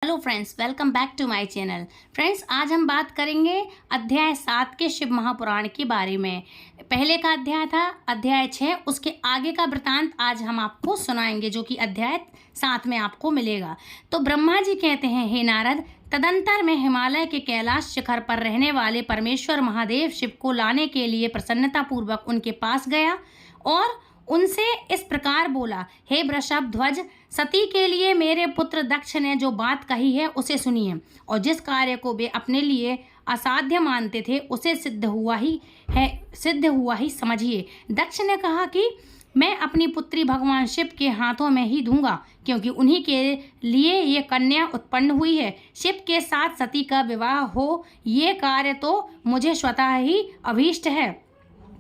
Hello friends, welcome back to my channel. Friends, आज हम बात करेंगे अध्याय 7 के शिव महापुराण के बारे में। पहले का अध्याय था अध्याय 6, उसके आगे का वृतांत आज हम आपको सुनाएंगे, जो कि अध्याय 7 में आपको मिलेगा। तो ब्रह्मा जी कहते हैं, हे नारद, तदंतर में हिमालय के कैलाश शिखर पर रहने वाले परमेश्वर महादेव शिव को लाने के लिए प्रसन्नतापूर्वक उनके पास गया और उनसे इस प्रकार बोला, हे वृषभ ध्वज, सती के लिए मेरे पुत्र दक्ष ने जो बात कही है उसे सुनिए, और जिस कार्य को वे अपने लिए असाध्य मानते थे उसे सिद्ध हुआ ही समझिए। दक्ष ने कहा कि मैं अपनी पुत्री भगवान शिव के हाथों में ही दूंगा, क्योंकि उन्हीं के लिए ये कन्या उत्पन्न हुई है। शिव के साथ सती का विवाह हो, ये कार्य तो मुझे स्वतः ही अभीष्ट है।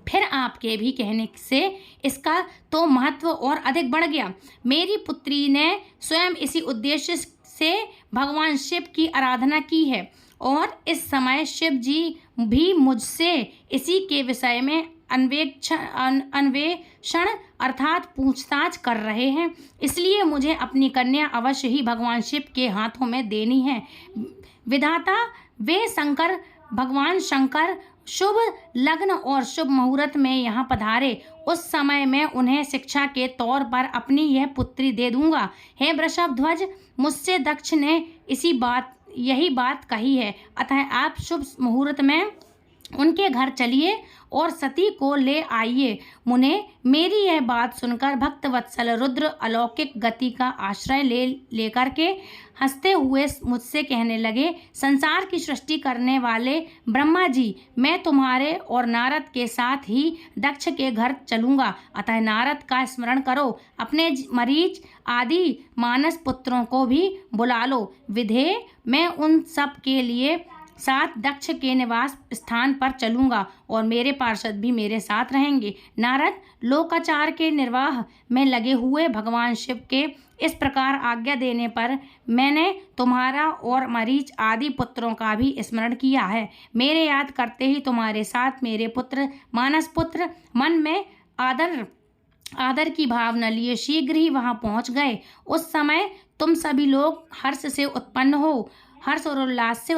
फिर आपके भी कहने से इसका तो महत्व और अधिक बढ़ गया। मेरी पुत्री ने स्वयं इसी उद्देश्य से भगवान शिव की आराधना की है, और इस समय शिव जी भी मुझसे इसी के विषय में अन्वेषण अर्थात पूछताछ कर रहे हैं। इसलिए मुझे अपनी कन्या अवश्य ही भगवान शिव के हाथों में देनी है। विधाता वे भगवान शंकर शुभ लग्न और शुभ मुहूर्त में यहाँ पधारे, उस समय मैं उन्हें शिक्षा के तौर पर अपनी यह पुत्री दे दूंगा। हे वृषभ ध्वज, मुझसे दक्ष ने यही बात कही है, अतः आप शुभ मुहूर्त में उनके घर चलिए और सती को ले आइए। मुने, मेरी यह बात सुनकर भक्त वत्सल रुद्र अलौकिक गति का आश्रय लेकर के हंसते हुए मुझसे कहने लगे, संसार की सृष्टि करने वाले ब्रह्मा जी, मैं तुम्हारे और नारद के साथ ही दक्ष के घर चलूँगा, अतः नारद का स्मरण करो। अपने मरीच आदि मानस पुत्रों को भी बुला लो। विधेय, मैं उन सब के लिए साथ दक्ष के निवास स्थान पर चलूँगा और मेरे पार्षद भी मेरे साथ रहेंगे। नारद, लोकाचार के निर्वाह में लगे हुए भगवान शिव के इस प्रकार आज्ञा देने पर मैंने तुम्हारा और मरीच आदि पुत्रों का भी स्मरण किया है। मेरे याद करते ही तुम्हारे साथ मेरे पुत्र मानस पुत्र मन में आदर की भावना लिए शीघ्र ही वहाँ पहुँच गए। उस समय तुम सभी लोग हर्ष और उल्लास से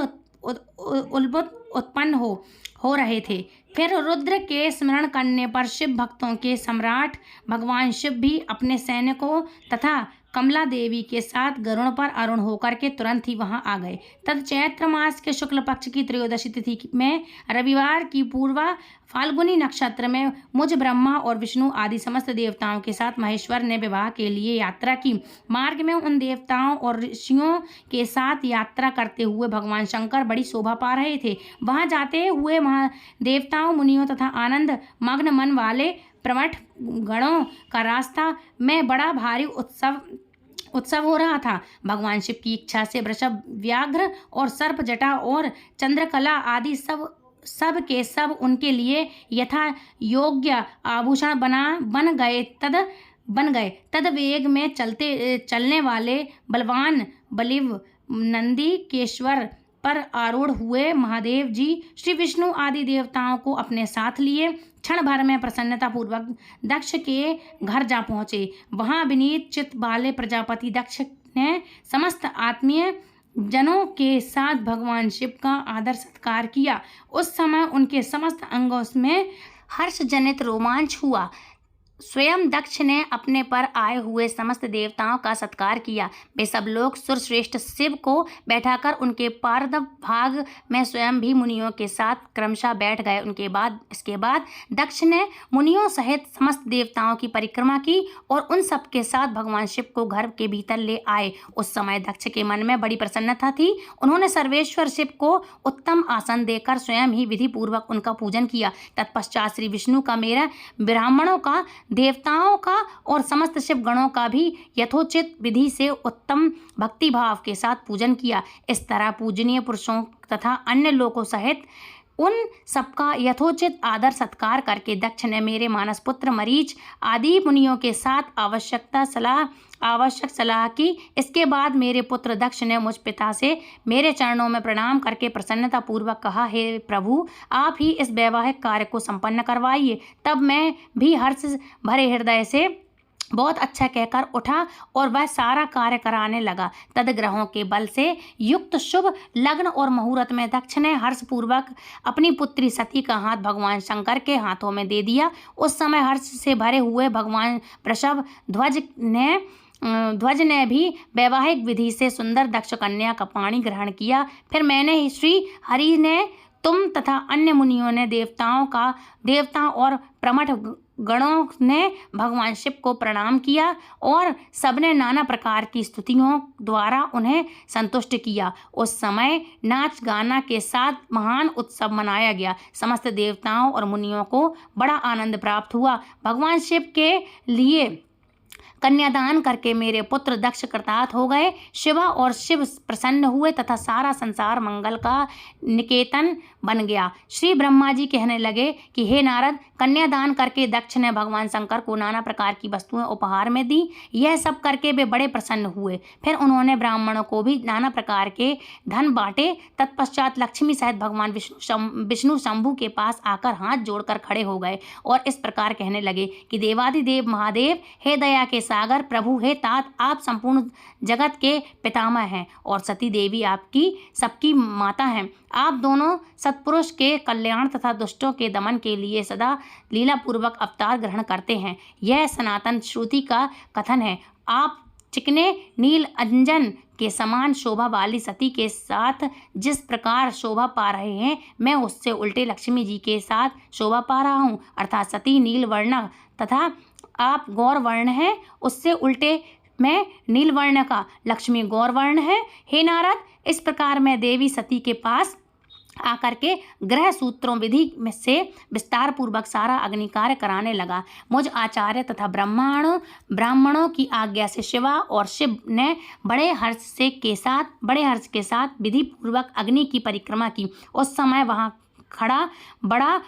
उत्पन्न हो रहे थे। फिर रुद्र के स्मरण करने पर शिव भक्तों के सम्राट भगवान शिव भी अपने सैनिकों तथा कमला देवी के साथ गरुड़ पर आरूढ़ होकर के तुरंत ही वहां आ गए। तद चैत्र मास के शुक्ल पक्ष की त्रयोदशी तिथि में रविवार की पूर्वा फाल्गुनी नक्षत्र में मुझ ब्रह्मा और विष्णु आदि समस्त देवताओं के साथ महेश्वर ने विवाह के लिए यात्रा की। मार्ग में उन देवताओं और ऋषियों के साथ यात्रा करते हुए भगवान शंकर बड़ी शोभा पा रहे थे। वहां जाते हुए देवताओं, मुनियों तथा आनंद मग्न मन वाले प्रमथ गणों का रास्ता में बड़ा भारी उत्सव हो रहा था। भगवान शिव की इच्छा से वृषभ, व्याघ्र और सर्प जटा और चंद्रकला आदि सब के सब उनके लिए यथा योग्य आभूषण बन गए। तद वेग में चलने वाले बलवान बलिव नंदी केश्वर पर आरूढ़ हुए महादेव जी श्री विष्णु आदि देवताओं को अपने साथ लिए क्षण भर में प्रसन्नता पूर्वक दक्ष के घर जा पहुँचे। वहाँ विनीत चित्त वाले प्रजापति दक्ष ने समस्त आत्मीय जनों के साथ भगवान शिव का आदर सत्कार किया। उस समय उनके समस्त अंगों में हर्ष जनित रोमांच हुआ। स्वयं दक्ष ने अपने पर आए हुए समस्त देवताओं का सत्कार किया। वे सब लोग सुरश्रेष्ठ शिव को बैठाकर उनके पार्श्व भाग में स्वयं भी मुनियों के साथ क्रमशः बैठ गए। इसके बाद दक्ष ने मुनियों सहित समस्त देवताओं की परिक्रमा की और उन सब के साथ भगवान शिव को घर के भीतर ले आए। उस समय दक्ष के मन में बड़ी प्रसन्नता थी। उन्होंने सर्वेश्वर शिव को उत्तम आसन देकर स्वयं ही विधि पूर्वक उनका पूजन किया। तत्पश्चात श्री विष्णु का, मेरा, ब्राह्मणों का, देवताओं का और समस्त शिव गणों का भी यथोचित विधि से उत्तम भक्ति भाव के साथ पूजन किया। इस तरह पूजनीय पुरुषों तथा अन्य लोगों सहित उन सबका यथोचित आदर सत्कार करके दक्ष ने मेरे मानस पुत्र मरीच आदि मुनियों के साथ आवश्यक सलाह की। इसके बाद मेरे पुत्र दक्ष ने मुझ पिता से मेरे चरणों में प्रणाम करके प्रसन्नता पूर्वक कहा, हे प्रभु, आप ही इस वैवाहिक कार्य को संपन्न करवाइए। तब मैं भी हर्ष भरे हृदय से बहुत अच्छा कहकर उठा और वह सारा कार्य कराने लगा। तद ग्रहों के बल से युक्त शुभ लग्न और मुहूर्त में दक्ष ने हर्षपूर्वक अपनी पुत्री सती का हाथ भगवान शंकर के हाथों में दे दिया। उस समय हर्ष से भरे हुए भगवान वृषभ ध्वज ने भी वैवाहिक विधि से सुंदर दक्ष कन्या का पाणी ग्रहण किया। फिर मैंने श्री हरि ने, तुम तथा अन्य मुनियों ने, देवताओं और प्रमथ गणों ने भगवान शिव को प्रणाम किया और सबने नाना प्रकार की स्तुतियों द्वारा उन्हें संतुष्ट किया। उस समय नाच गाना के साथ महान उत्सव मनाया गया। समस्त देवताओं और मुनियों को बड़ा आनंद प्राप्त हुआ। भगवान शिव के लिए कन्यादान करके मेरे पुत्र दक्ष कृतार्थ हो गए। शिवा और शिव प्रसन्न हुए तथा सारा संसार मंगल का निकेतन बन गया। श्री ब्रह्मा जी कहने लगे कि हे नारद, कन्यादान करके दक्ष ने भगवान शंकर को नाना प्रकार की वस्तुएं उपहार में दी। यह सब करके वे बड़े प्रसन्न हुए। फिर उन्होंने ब्राह्मणों को भी नाना प्रकार के धन बांटे। तत्पश्चात लक्ष्मी सहित भगवान विष्णु शंभु के पास आकर हाथ जोड़कर खड़े हो गए और इस प्रकार कहने लगे कि देवादिदेव महादेव, हे दया के सागर प्रभु, हे तात, आप संपूर्ण जगत के पितामह हैं और सती देवी आपकी सबकी माता हैं। आप दोनों सत्पुरुष के कल्याण तथा दुष्टों के दमन के लिए सदा लीलापूर्वक अवतार ग्रहण करते हैं। यह सनातन श्रुति का कथन है। आप चिकने नील अंजन के समान शोभा वाली सती के साथ जिस प्रकार शोभा पा रहे हैं, मैं उससे उल्टे लक्ष्मी जी के साथ शोभा पा रहा हूँ। अर्थात सती नील वर्ण तथा आप गौर वर्ण हैं, उससे उल्टे मैं नील वर्ण का, लक्ष्मी गौर वर्ण है। हे नारद, इस प्रकार मैं देवी सती के पास आकर के ग्रह सूत्रों विधि में से विस्तार पूर्वक सारा अग्नि कार्य कराने लगा। मुझ आचार्य तथा ब्राह्मणों की आज्ञा से शिवा और शिव ने बड़े हर्ष के साथ विधि पूर्वक अग्नि की परिक्रमा की। उस समय वहाँ खड़ा बड़ा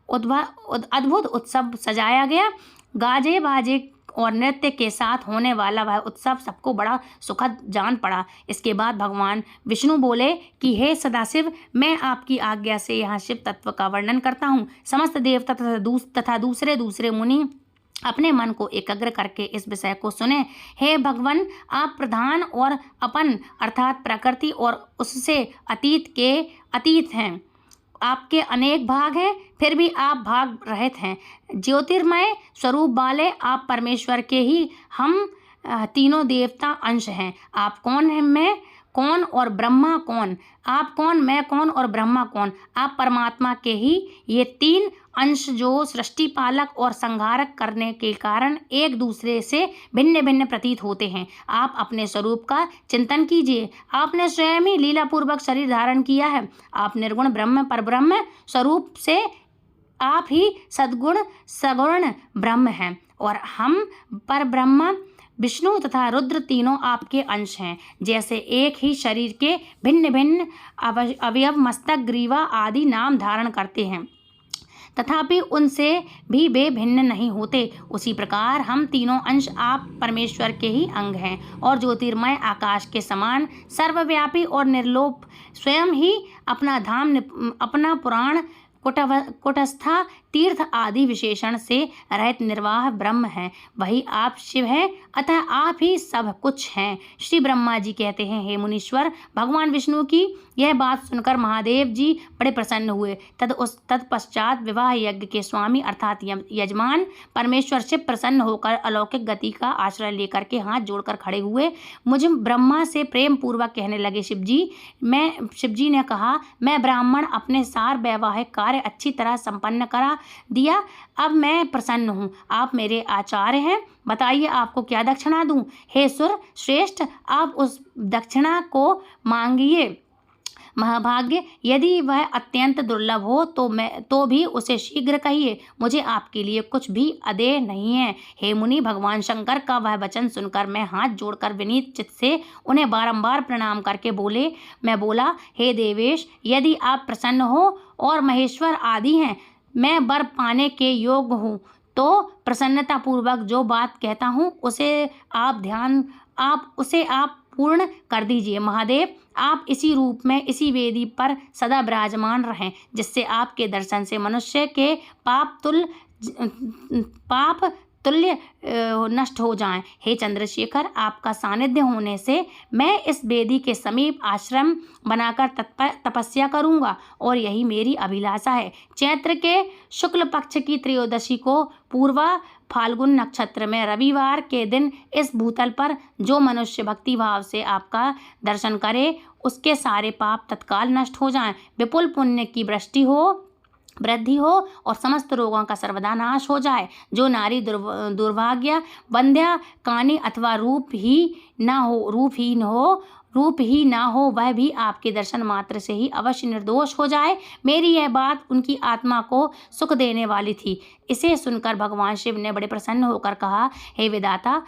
अद्भुत उत्सव सजाया गया। गाजे बाजे और नृत्य के साथ होने वाला वह उत्सव सबको बड़ा सुखद जान पड़ा। इसके बाद भगवान विष्णु बोले कि हे सदाशिव, मैं आपकी आज्ञा से यहाँ शिव तत्व का वर्णन करता हूँ। समस्त देवता तथा दूसरे मुनि अपने मन को एकाग्र करके इस विषय को सुने। हे भगवान, आप प्रधान और अपन अर्थात प्रकृति और उससे अतीत हैं। आपके अनेक भाग हैं, फिर भी आप भाग रहित हैं। ज्योतिर्मय स्वरूप वाले आप परमेश्वर के ही हम तीनों देवता अंश हैं। आप कौन हैं? मैं कौन और ब्रह्मा कौन? आप कौन, मैं कौन और ब्रह्मा कौन? आप परमात्मा के ही ये तीन अंश जो सृष्टि पालक और संहारक करने के कारण एक दूसरे से भिन्न भिन्न प्रतीत होते हैं। आप अपने स्वरूप का चिंतन कीजिए। आपने स्वयं ही लीलापूर्वक शरीर धारण किया है। आप निर्गुण ब्रह्म परब्रह्म स्वरूप से आप ही सद्गुण सगुण ब्रह्म हैं और हम परब्रह्म विष्णु तथा रुद्र तीनों आपके अंश हैं। जैसे एक ही शरीर के भिन्न भिन्न अवयव मस्तक, ग्रीवा आदि नाम धारण करते हैं, तथापि उनसे भी वे भिन्न नहीं होते, उसी प्रकार हम तीनों अंश आप परमेश्वर के ही अंग हैं और ज्योतिर्मय आकाश के समान सर्वव्यापी और निर्लोप स्वयं ही अपना धाम, अपना पुराण, कुटस्था, तीर्थ आदि विशेषण से रहित निर्वाह ब्रह्म है। वही आप शिव हैं, अतः आप ही सब कुछ हैं। श्री ब्रह्मा जी कहते हैं, हे मुनीश्वर, भगवान विष्णु की यह बात सुनकर महादेव जी बड़े प्रसन्न हुए। तत्पश्चात विवाह यज्ञ के स्वामी अर्थात यजमान परमेश्वर शिव प्रसन्न होकर अलौकिक गति का आश्रय लेकर के हाथ जोड़कर खड़े हुए। मुझे ब्रह्मा से प्रेम पूर्वक कहने लगे, शिवजी ने कहा, मैं ब्राह्मण अपने सार वैवाहिक कार्य अच्छी तरह संपन्न करा दिया। अब मैं प्रसन्न हूँ। आप मेरे आचार्य हैं, बताइए आपको क्या दक्षिणा दूं? हे सुर श्रेष्ठ, आप उस दक्षिणा को मांगिए। महाभाग्य, यदि वह अत्यंत दुर्लभ हो तो भी उसे शीघ्र कहिए। मुझे आपके लिए कुछ भी अदेय नहीं है। हे मुनि, भगवान शंकर का वह वचन सुनकर मैं हाथ जोड़कर विनीत चित्त से उन्हें बारंबार प्रणाम करके बोला, हे देवेश, यदि आप प्रसन्न हो और महेश्वर आदि हैं, मैं वर पाने के योग्य हूँ तो प्रसन्नता पूर्वक जो बात कहता हूँ उसे आप पूर्ण कर दीजिए। महादेव, आप इसी रूप में इसी वेदी पर सदा विराजमान रहें, जिससे आपके दर्शन से मनुष्य के पाप तुल्य नष्ट हो जाएं। हे चंद्रशेखर, आपका सानिध्य होने से मैं इस वेदी के समीप आश्रम बनाकर तपस्या करूंगा और यही मेरी अभिलाषा है। चैत्र के शुक्ल पक्ष की त्रयोदशी को पूर्वा फाल्गुन नक्षत्र में रविवार के दिन इस भूतल पर जो मनुष्य भक्ति भाव से आपका दर्शन करे, उसके सारे पाप तत्काल नष्ट हो जाएं, विपुल पुण्य की वृद्धि हो और समस्त रोगों का सर्वदा नाश हो जाए। जो नारी दुर्भाग्य वंध्या कानी अथवा रूप ही ना हो वह भी आपके दर्शन मात्र से ही अवश्य निर्दोष हो जाए। मेरी यह बात उनकी आत्मा को सुख देने वाली थी। इसे सुनकर भगवान शिव ने बड़े प्रसन्न होकर कहा, हे विधाता,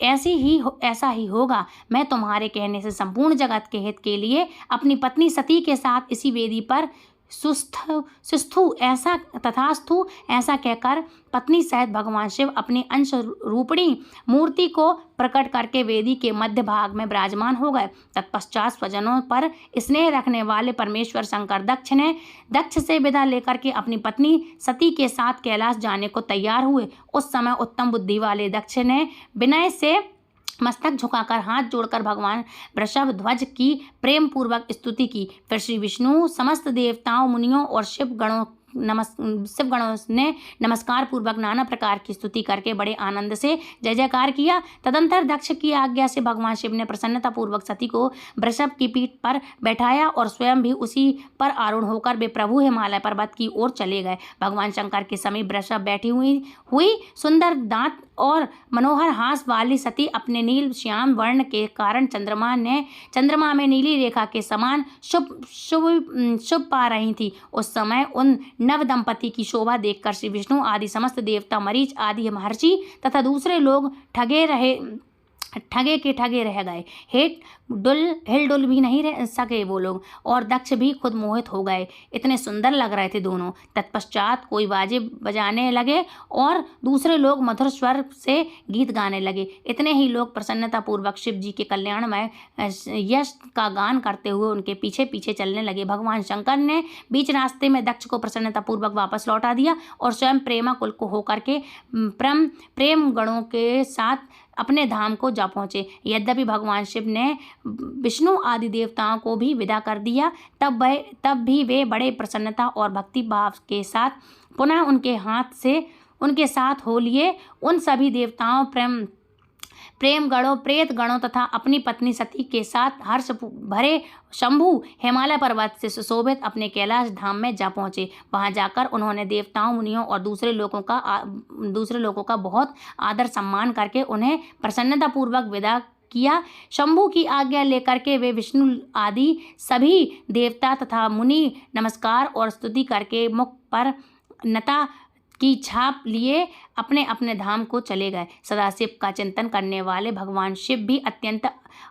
ऐसा ही होगा। मैं तुम्हारे कहने से संपूर्ण जगत के हित के लिए अपनी पत्नी सती के साथ इसी वेदी पर तथास्तु ऐसा कहकर पत्नी सहित भगवान शिव अपनी अंश रूपणी मूर्ति को प्रकट करके वेदी के मध्य भाग में विराजमान हो गए। तत्पश्चात स्वजनों पर स्नेह रखने वाले परमेश्वर शंकर दक्ष से विदा लेकर के अपनी पत्नी सती के साथ कैलाश जाने को तैयार हुए। उस समय उत्तम बुद्धि वाले दक्ष ने विनय से मस्तक झुकाकर हाथ जोड़कर भगवान वृषभ ध्वज की प्रेम पूर्वक स्तुति की। फिर श्री विष्णु समस्त देवताओं, मुनियों और शिव गणों ने नमस्कार पूर्वक नाना प्रकार की स्तुति करके बड़े आनंद से जय जयकार किया। तदंतर दक्ष की आज्ञा से भगवान शिव ने प्रसन्नता पूर्वक सती को वृषभ की पीठ पर बैठाया और स्वयं भी उसी पर आरूढ़ होकर वे प्रभु हिमालय पर्वत की ओर चले गए। भगवान शंकर के समीप वृषभ बैठी हुई सुंदर दांत और मनोहर हास वाली सती अपने नील श्याम वर्ण के कारण चंद्रमा में नीली रेखा के समान शुभ पा रही थी। उस समय उन नव दंपति की शोभा देखकर श्री विष्णु आदि समस्त देवता, मरीच आदि महर्षि तथा दूसरे लोग ठगे रह गए। हिल डुल भी नहीं रह सके वो लोग, और दक्ष भी खुद मोहित हो गए। इतने सुंदर लग रहे थे दोनों। तत्पश्चात कोई बाजे बजाने लगे और दूसरे लोग मधुर स्वर से गीत गाने लगे। इतने ही लोग प्रसन्नता पूर्वक शिव जी के कल्याण में यश का गान करते हुए उनके पीछे पीछे चलने लगे। भगवान शंकर ने बीच रास्ते में दक्ष को प्रसन्नता पूर्वक वापस लौटा दिया और स्वयं प्रेमाकुल को होकर के प्रेम गणों के साथ अपने धाम को जा पहुँचे। यद्यपि भगवान शिव ने विष्णु आदि देवताओं को भी विदा कर दिया, तब भी वे बड़े प्रसन्नता और भक्ति भाव के साथ पुनः उनके साथ हो लिए। उन सभी देवताओं, प्रेम गणों, प्रेत गणों तथा अपनी पत्नी सती के साथ हर्ष भरे शंभु हिमालय पर्वत से सुशोभित अपने कैलाश धाम में जा पहुँचे। वहां जाकर उन्होंने देवताओं, मुनियों और दूसरे लोगों का बहुत आदर सम्मान करके उन्हें प्रसन्नता पूर्वक विदा किया। शंभु की आज्ञा लेकर के वे विष्णु आदि सभी देवता तथा मुनि नमस्कार और स्तुति करके मुख पर नता की छाप लिए अपने अपने धाम को चले गए। सदाशिव का चिंतन करने वाले भगवान शिव भी अत्यंत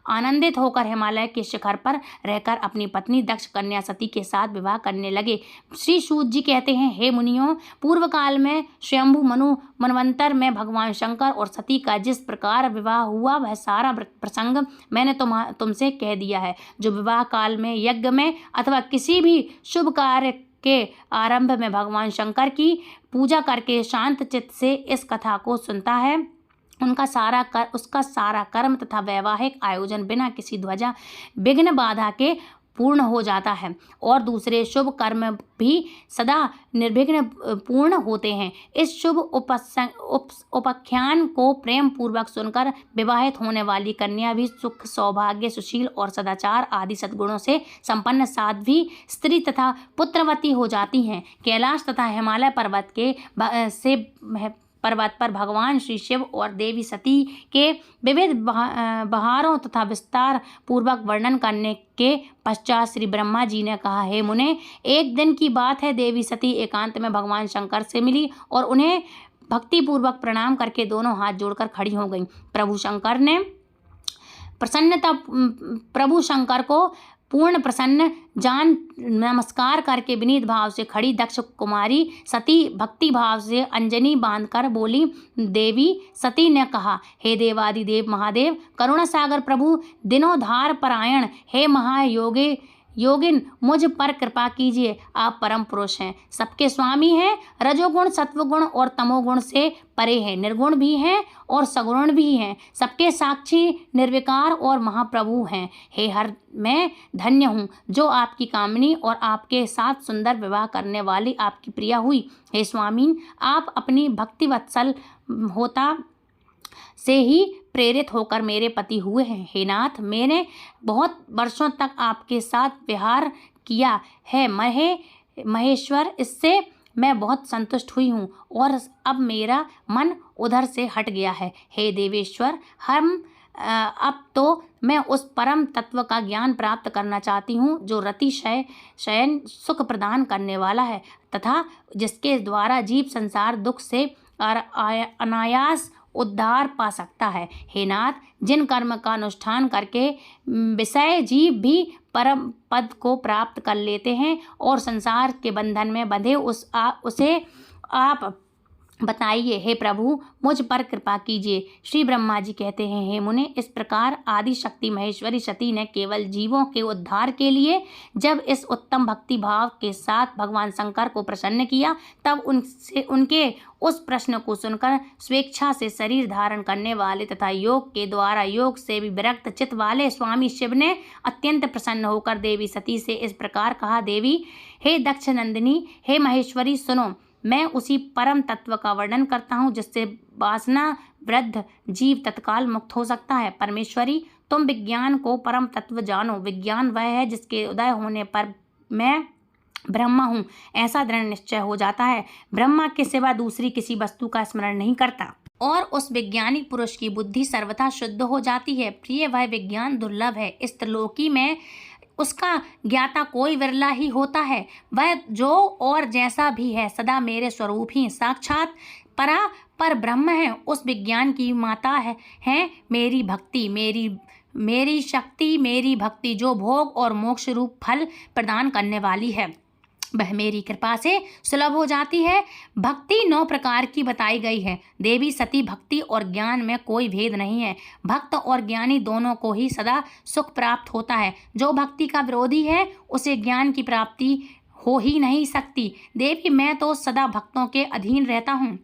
आनंदित होकर हिमालय के शिखर पर रहकर अपनी पत्नी दक्ष कन्या सती के साथ विवाह करने लगे। श्री सूत जी कहते हैं, हे मुनियों, पूर्व काल में स्वयंभु मनवंतर में भगवान शंकर और सती का जिस प्रकार विवाह हुआ वह सारा प्रसंग मैंने तुमसे कह दिया है। जो विवाह काल में, यज्ञ में अथवा किसी भी शुभ कार्य के आरंभ में भगवान शंकर की पूजा करके शांत चित्त से इस कथा को सुनता है, उसका सारा कर्म तथा वैवाहिक आयोजन बिना किसी ध्वजा विघ्न बाधा के पूर्ण हो जाता है और दूसरे शुभ कर्म भी सदा निर्विघ्न पूर्ण होते हैं। इस शुभ उपाख्यान को प्रेम पूर्वक सुनकर विवाहित होने वाली कन्या भी सुख, सौभाग्य, सुशील और सदाचार आदि सद्गुणों से संपन्न साध्वी स्त्री तथा पुत्रवती हो जाती हैं। कैलाश तथा हिमालय पर्वत पर भगवान श्री शिव और देवी सती के विविध बहारों तथा विस्तार पूर्वक वर्णन करने के पश्चात श्री ब्रह्मा जी ने कहा, हे मुने, एक दिन की बात है, देवी सती एकांत में भगवान शंकर से मिली और उन्हें भक्ति पूर्वक प्रणाम करके दोनों हाथ जोड़कर खड़ी हो गईं। प्रभु शंकर को पूर्ण प्रसन्न जान नमस्कार करके विनीत भाव से खड़ी दक्ष कुमारी सती भक्ति भाव से अंजनी बांधकर बोली। देवी सती ने कहा, हे देवादिदेव महादेव, करुणा सागर प्रभु, दिनोधार परायण, हे योगिन मुझ पर कृपा कीजिए, आप परम पुरुष हैं, सबके स्वामी हैं, रजोगुण सत्वगुण और तमोगुण से परे हैं, निर्गुण भी हैं और सगुण भी हैं, सबके साक्षी निर्विकार और महाप्रभु हैं। हे हर, मैं धन्य हूँ जो आपकी कामिनी और आपके साथ सुंदर विवाह करने वाली आपकी प्रिया हुई। हे स्वामी, आप अपनी भक्ति वत्सल होता से ही प्रेरित होकर मेरे पति हुए हैं। हे नाथ, मैंने बहुत वर्षों तक आपके साथ विहार किया है महेश्वर, इससे मैं बहुत संतुष्ट हुई हूँ और अब मेरा मन उधर से हट गया है। हे देवेश्वर, अब तो मैं उस परम तत्व का ज्ञान प्राप्त करना चाहती हूँ जो रति शयन सुख प्रदान करने वाला है तथा जिसके द्वारा जीव संसार दुख से अनायास उद्धार पा सकता है। हे नाथ, जिन कर्म का अनुष्ठान करके विषय जीव भी परम पद को प्राप्त कर लेते हैं और संसार के बंधन में बंधे उसे आप बताइए। हे प्रभु, मुझ पर कृपा कीजिए। श्री ब्रह्मा जी कहते हैं, हे मुने, इस प्रकार आदि शक्ति महेश्वरी सती ने केवल जीवों के उद्धार के लिए जब इस उत्तम भक्ति भाव के साथ भगवान शंकर को प्रसन्न किया, तब उनके उस प्रश्न को सुनकर स्वेच्छा से शरीर धारण करने वाले तथा योग के द्वारा योग से भी विरक्त चित्त वाले स्वामी शिव ने अत्यंत प्रसन्न होकर देवी सती से इस प्रकार कहा, देवी, हे दक्ष नंदिनी, हे महेश्वरी, सुनो, मैं उसी परम तत्व का वर्णन करता हूँ जिससे वासना वृद्ध जीव तत्काल मुक्त हो सकता है। परमेश्वरी, तुम विज्ञान को परम तत्व जानो। विज्ञान वह है जिसके उदय होने पर मैं ब्रह्मा हूँ ऐसा दृढ़ निश्चय हो जाता है, ब्रह्मा के सिवा दूसरी किसी वस्तु का स्मरण नहीं करता और उस विज्ञानी पुरुष की बुद्धि सर्वथा शुद्ध हो जाती है। प्रिय, वह विज्ञान दुर्लभ है, इस त्रिलोकी में उसका ज्ञाता कोई विरला ही होता है। वह जो और जैसा भी है सदा मेरे स्वरूप ही साक्षात पर ब्रह्म है। उस विज्ञान की माता है मेरी भक्ति, मेरी शक्ति, मेरी भक्ति जो भोग और मोक्ष रूप फल प्रदान करने वाली है, वह मेरी कृपा से सुलभ हो जाती है। भक्ति 9 प्रकार की बताई गई है। देवी सती, भक्ति और ज्ञान में कोई भेद नहीं है। भक्त और ज्ञानी दोनों को ही सदा सुख प्राप्त होता है। जो भक्ति का विरोधी है उसे ज्ञान की प्राप्ति हो ही नहीं सकती। देवी, मैं तो सदा भक्तों के अधीन रहता हूँ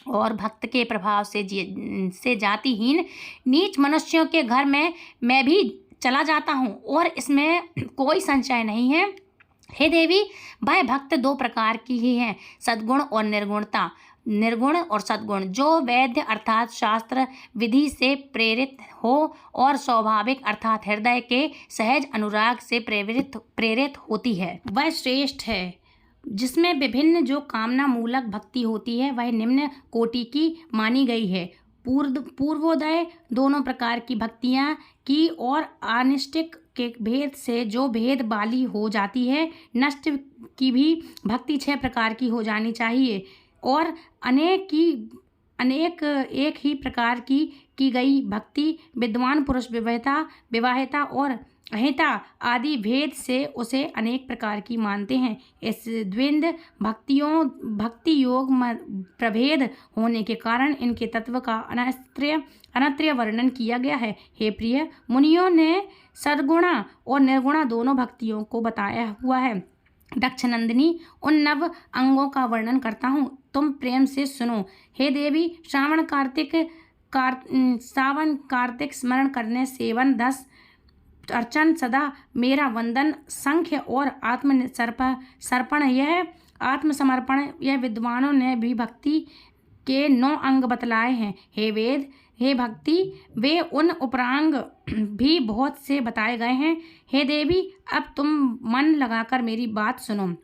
और भक्त के प्रभाव से जातिहीन नीच मनुष्यों के घर में मैं भी चला जाता हूँ और इसमें कोई संशय नहीं है। हे देवी, वह भक्त 2 प्रकार की ही हैं, सद्गुण और निर्गुणता। निर्गुण और सद्गुण, जो वैद्य अर्थात शास्त्र विधि से प्रेरित हो और स्वाभाविक अर्थात हृदय के सहज अनुराग से प्रेरित होती है, वह श्रेष्ठ है। जिसमें विभिन्न जो कामना मूलक भक्ति होती है वह निम्न कोटि की मानी गई है। पूर्वोदय दोनों प्रकार की भक्तियाँ की और अनिष्टिक के भेद से जो भेद बाली हो जाती है, नष्ट की भी भक्ति 6 प्रकार की हो जानी चाहिए और अनेक एक ही प्रकार की गई भक्ति विद्वान पुरुष विवाहिता और अहिता आदि भेद से उसे अनेक प्रकार की मानते हैं। इस द्विंद भक्ति योग प्रभेद होने के कारण इनके तत्व का अनत्रय वर्णन किया गया है। हे प्रिय, मुनियों ने सद्गुणा और निर्गुणा दोनों भक्तियों को बताया हुआ है। दक्ष नंदिनी, उन 9 अंगों का वर्णन करता हूँ, तुम प्रेम से सुनो। हे देवी, श्रावण कार्तिक स्मरण करने, सेवन, 10 अर्चन, सदा मेरा वंदन, संख्य और आत्मसमर्पण यह विद्वानों ने भी भक्ति के 9 अंग बतलाए हैं। हे वेद, हे भक्ति, वे उन उपरांग भी बहुत से बताए गए हैं। हे देवी, अब तुम मन लगाकर मेरी बात सुनो।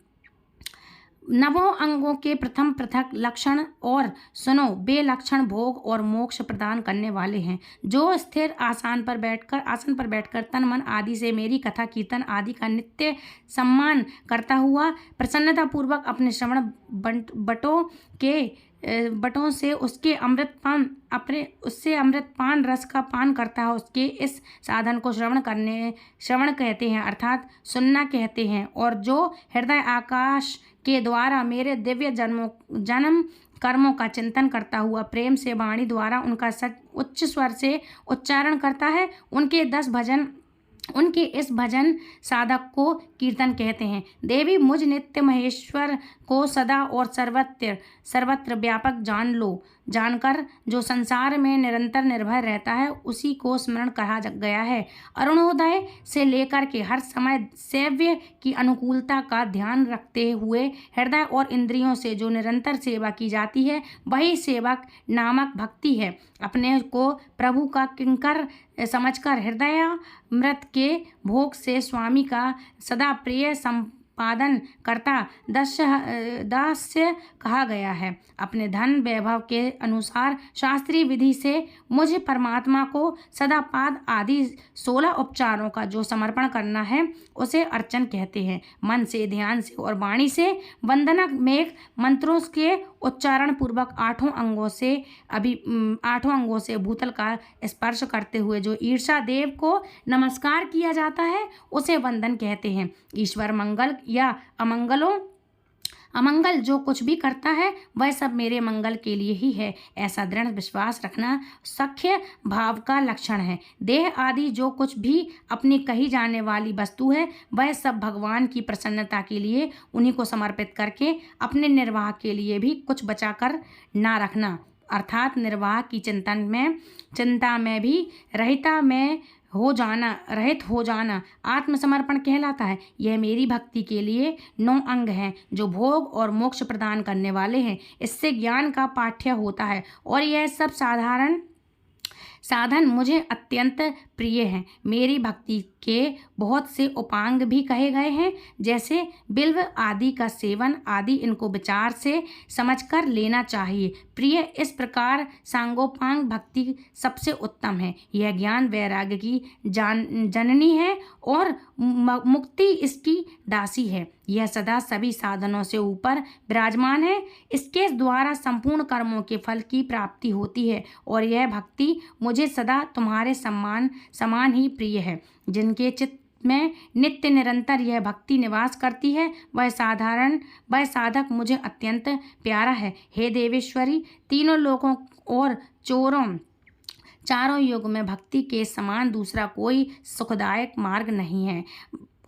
9 अंगों के प्रथम पृथक लक्षण और सुनो, वे लक्षण भोग और मोक्ष प्रदान करने वाले हैं। जो स्थिर आसन पर बैठकर तन मन आदि से मेरी कथा कीर्तन आदि का नित्य सम्मान करता हुआ प्रसन्नता पूर्वक अपने श्रवण बटों से उसके अमृतपान रस का पान करता है, उसके इस साधन को श्रवण कहते हैं अर्थात सुनना कहते हैं। और जो हृदय आकाश के द्वारा मेरे दिव्य जन्म कर्मों का चिंतन करता हुआ प्रेम से वाणी द्वारा उनका उच्च स्वर से उच्चारण करता है, उनके 10 भजन उनके इस भजन साधक को कीर्तन कहते हैं। देवी मुझ नित्य महेश्वर को सदा और सर्वत्र सर्वत्र व्यापक जानकर जो संसार में निरंतर निर्भय रहता है उसी को स्मरण कहा गया है। अरुणोदय से लेकर के हर समय सेव्य की अनुकूलता का ध्यान रखते हुए हृदय और इंद्रियों से जो निरंतर सेवा की जाती है वही सेवक नामक भक्ति है। अपने को प्रभु का किंकर समझकर हृदयामृत के भोग से स्वामी का सदा प्रिय संपादन करता दास्य कहा गया है। अपने धन वैभव के अनुसार शास्त्रीय विधि से मुझे परमात्मा को सदा पाद आदि 16 उपचारों का जो समर्पण करना है उसे अर्चन कहते हैं। मन से, ध्यान से और वाणी से वंदना में मंत्रों के उच्चारण पूर्वक 8 अंगों से भूतल का स्पर्श करते हुए जो ईर्षा देव को नमस्कार किया जाता है उसे वंदन कहते हैं। ईश्वर मंगल या अमंगल जो कुछ भी करता है वह सब मेरे मंगल के लिए ही है, ऐसा दृढ़ विश्वास रखना सख्य भाव का लक्षण है। देह आदि जो कुछ भी अपनी कही जाने वाली वस्तु है वह सब भगवान की प्रसन्नता के लिए उन्हीं को समर्पित करके अपने निर्वाह के लिए भी कुछ बचा कर ना रखना, अर्थात निर्वाह की चिंता में भी रहित हो जाना आत्मसमर्पण कहलाता है। यह मेरी भक्ति के लिए 9 अंग हैं जो भोग और मोक्ष प्रदान करने वाले हैं। इससे ज्ञान का पाठ्य होता है और यह सब साधन मुझे अत्यंत प्रिय हैं। मेरी भक्ति के बहुत से उपांग भी कहे गए हैं, जैसे बिल्व आदि का सेवन आदि। इनको विचार से समझकर लेना चाहिए। प्रिय इस प्रकार सांगोपांग भक्ति सबसे उत्तम है। यह ज्ञान वैराग्य की जननी है और मुक्ति इसकी दासी है। यह सदा सभी साधनों से ऊपर विराजमान है। इसके द्वारा संपूर्ण कर्मों के फल की प्राप्ति होती है और यह भक्ति मुझे सदा तुम्हारे समान ही प्रिय है। जिनके चित्त में नित्य निरंतर यह भक्ति निवास करती है वह साधक मुझे अत्यंत प्यारा है। हे देवेश्वरी, तीनों लोकों और चारों युग में भक्ति के समान दूसरा कोई सुखदायक मार्ग नहीं है।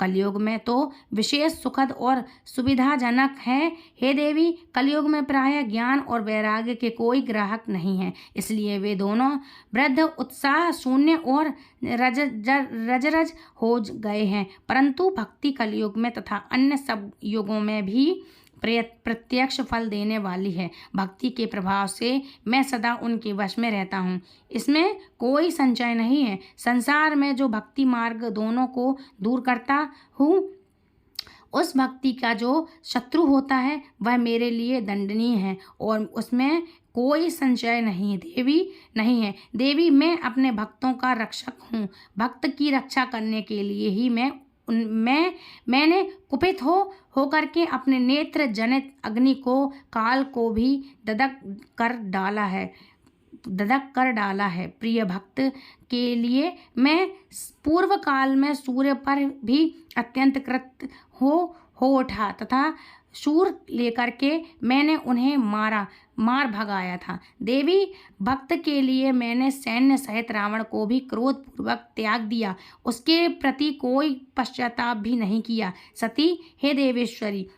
कलयुग में तो विशेष सुखद और सुविधाजनक है। हे देवी, कलयुग में प्रायः ज्ञान और वैराग्य के कोई ग्राहक नहीं है, इसलिए वे दोनों वृद्ध उत्साह शून्य और रजरज हो गए हैं। परंतु भक्ति कलयुग में तथा अन्य सब युगों में भी प्रत्यक्ष फल देने वाली है। भक्ति के प्रभाव से मैं सदा उनके वश में रहता हूँ, इसमें कोई संशय नहीं है। संसार में जो भक्ति मार्ग दोनों को दूर करता हूँ उस भक्ति का जो शत्रु होता है वह मेरे लिए दंडनीय है और उसमें कोई संशय नहीं है। देवी, मैं अपने भक्तों का रक्षक हूँ। भक्त की रक्षा करने के लिए ही मैंने कुपित होकर के अपने नेत्र जनित अग्नि को काल को भी ददक कर डाला है। प्रिय भक्त के लिए मैं पूर्व काल में सूर्य पर भी अत्यंत कृत हो उठा तथा शूर लेकर के मैंने उन्हें मार भगाया था। देवी, भक्त के लिए मैंने सैन्य सहित रावण को भी क्रोध पूर्वक त्याग दिया, उसके प्रति कोई पश्चाताप भी नहीं किया। सती, हे देवेश्वरी,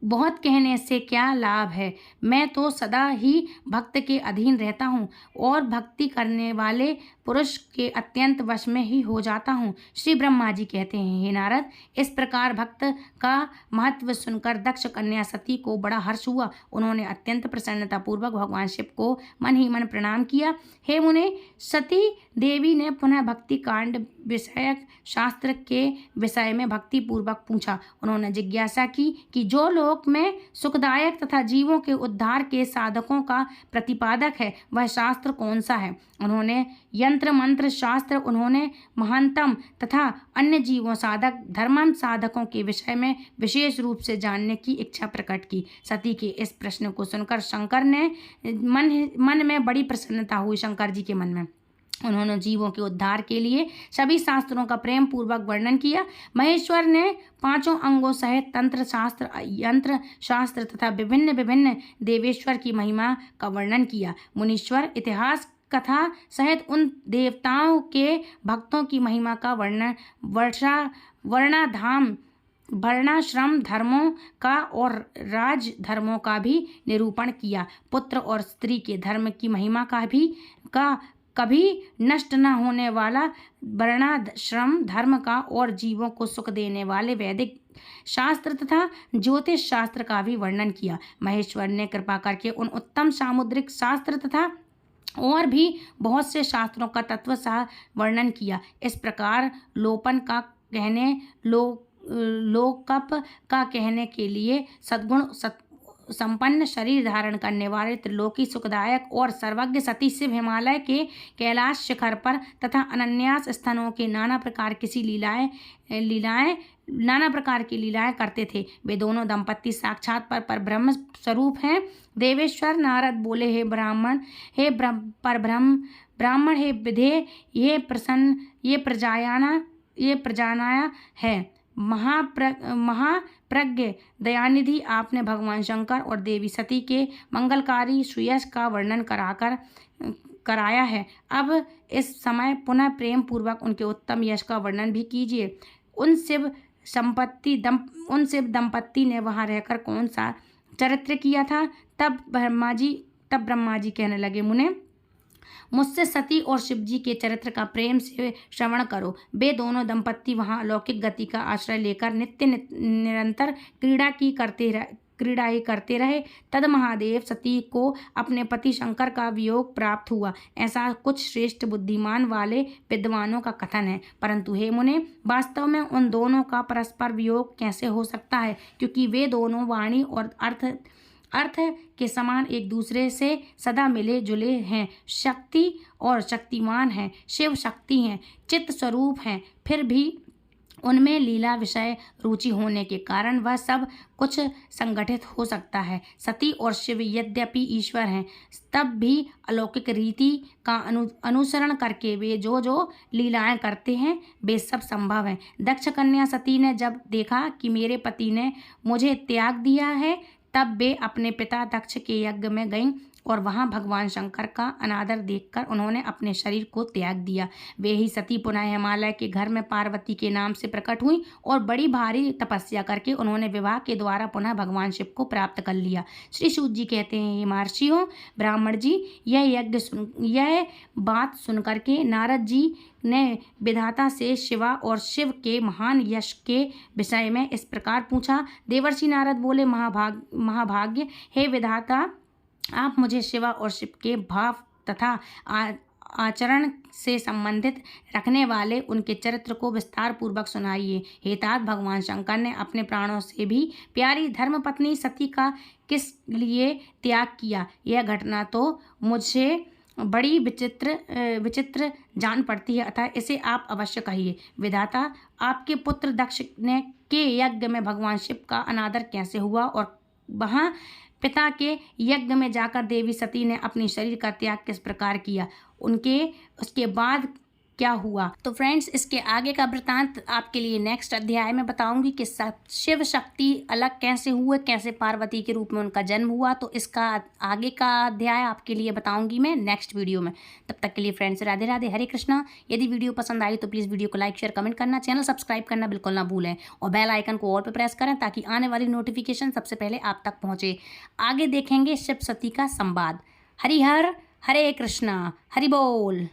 बहुत कहने से क्या लाभ है। मैं तो सदा ही भक्त के अधीन रहता हूँ और भक्ति करने वाले पुरुष के अत्यंत वश में ही हो जाता हूँ। श्री ब्रह्मा जी कहते हैं, हे नारद, इस प्रकार भक्त का महत्व सुनकर दक्ष कन्या सती को बड़ा हर्ष हुआ। उन्होंने अत्यंत प्रसन्नता पूर्वक भगवान शिव को मन ही मन प्रणाम किया। हे मुने, सती देवी ने पुनः भक्ति कांड विषयक शास्त्र के विषय में भक्ति पूर्वक पूछा। उन्होंने जिज्ञासा की कि जो लोक में सुखदायक तथा जीवों के उद्धार के साधकों का प्रतिपादक है वह शास्त्र कौन सा है। उन्होंने यंत्र मंत्र शास्त्र उन्होंने महानतम तथा अन्य जीवों साधक धर्म साधकों के विषय में विशेष रूप से जानने की इच्छा प्रकट की। सती के इस प्रश्न को सुनकर शंकर ने मन में बड़ी प्रसन्नता हुई। शंकर जी के मन में उन्होंने जीवों के उद्धार के लिए सभी शास्त्रों का प्रेम पूर्वक वर्णन किया। महेश्वर ने 5 अंगों सहित तंत्र शास्त्र, यंत्र शास्त्र तथा विभिन्न देवेश्वर की महिमा का वर्णन किया। मुनीश्वर इतिहास कथा सहित उन देवताओं के भक्तों की महिमा का वर्णाधाम वर्णाश्रम धर्मों का और राज धर्मों का भी निरूपण किया। पुत्र और स्त्री के धर्म की महिमा का कभी नष्ट न होने वाला वर्णाश्रम धर्म का और जीवों को सुख देने वाले वैदिक शास्त्र तथा ज्योतिष शास्त्र का भी वर्णन किया। महेश्वर ने कृपा करके उन उत्तम सामुद्रिक शास्त्र तथा और भी बहुत से शास्त्रों का तत्व सह वर्णन किया। इस प्रकार लोपन का कहने लोकप का कहने के लिए सद्गुण संपन्न शरीर धारण करने वाले त्रिलोकी सुखदायक और सर्वज्ञ सती शिव हिमालय के कैलाश शिखर पर तथा अनन्यास स्थानों के नाना प्रकार की लीलाएं करते थे। वे दोनों दंपत्ति साक्षात पर ब्रह्म स्वरूप हैं। देवेश्वर नारद बोले, हे ब्राह्मण, हे ब्राह्मण, हे विधेय, ये प्रजानाया है। महाप्रज्ञ दयानिधि, आपने भगवान शंकर और देवी सती के मंगलकारी सुयश का वर्णन कराया है। अब इस समय पुनः प्रेम पूर्वक उनके उत्तम यश का वर्णन भी कीजिए। उन शिव दंपत्ति ने वहां रहकर कौन सा चरित्र किया था? तब ब्रह्मा जी कहने लगे, मुने, मुझसे सती और शिवजी के चरित्र का प्रेम से श्रवण करो। वे दोनों दंपत्ति वहां अलौकिक गति का आश्रय लेकर निरंतर क्रीड़ा ही करते रहे। तद महादेव सती को अपने पति शंकर का वियोग प्राप्त हुआ, ऐसा कुछ श्रेष्ठ बुद्धिमान वाले विद्वानों का कथन है। परंतु हे मुने, वास्तव में उन दोनों का परस्पर वियोग कैसे हो सकता है? क्योंकि वे दोनों वाणी और अर्थ के समान एक दूसरे से सदा मिले जुले हैं, शक्ति और शक्तिमान हैं, शिव शक्ति हैं, चित्त स्वरूप हैं। फिर भी उनमें लीला विषय रुचि होने के कारण वह सब कुछ संगठित हो सकता है। सती और शिव यद्यपि ईश्वर हैं, तब भी अलौकिक रीति का अनुसरण करके वे जो लीलाएं करते हैं, वे सब संभव हैं। दक्ष कन्या सती ने जब देखा कि मेरे पति ने मुझे त्याग दिया है, तब वे अपने पिता दक्ष के यज्ञ में गईं और वहां भगवान शंकर का अनादर देखकर उन्होंने अपने शरीर को त्याग दिया। वे ही सती पुनः हिमालय के घर में पार्वती के नाम से प्रकट हुई और बड़ी भारी तपस्या करके उन्होंने विवाह के द्वारा पुनः भगवान शिव को प्राप्त कर लिया। श्री सूत जी कहते हैं, हे महर्षियों, ब्राह्मण जी, यह बात सुनकर के नारद जी ने विधाता से शिवा और शिव के महान यश के विषय में इस प्रकार पूछा। देवर्षि नारद बोले, महाभाग्य, हे विधाता, आप मुझे शिवा और शिव के भाव तथा आचरण से संबंधित रखने वाले उनके चरित्र को विस्तार पूर्वक सुनाइए। हे तात, भगवान शंकर ने अपने प्राणों से भी प्यारी धर्मपत्नी सती का किस लिए त्याग किया? यह घटना तो मुझे बड़ी विचित्र जान पड़ती है, अतः इसे आप अवश्य कहिए। विधाता, आपके पुत्र दक्ष ने के यज्ञ में भगवान शिव का अनादर कैसे हुआ और वहाँ पिता के यज्ञ में जाकर देवी सती ने अपनी शरीर का त्याग किस प्रकार किया? उसके बाद क्या हुआ? तो फ्रेंड्स, इसके आगे का वृतांत आपके लिए नेक्स्ट अध्याय में बताऊंगी कि शिव शक्ति अलग कैसे हुए, कैसे पार्वती के रूप में उनका जन्म हुआ। तो इसका आगे का अध्याय आपके लिए बताऊंगी मैं नेक्स्ट वीडियो में। तब तक के लिए फ्रेंड्स, राधे राधे, हरे कृष्णा। यदि वीडियो पसंद आई तो प्लीज़ वीडियो को लाइक, शेयर, कमेंट करना, चैनल सब्सक्राइब करना बिल्कुल ना भूलें और बेल आइकन को ऑल पर प्रेस करें ताकि आने वाली नोटिफिकेशन सबसे पहले आप तक पहुँचे। आगे देखेंगे शिव सती का संवाद। हरिहर, हरे कृष्णा, हरि बोल।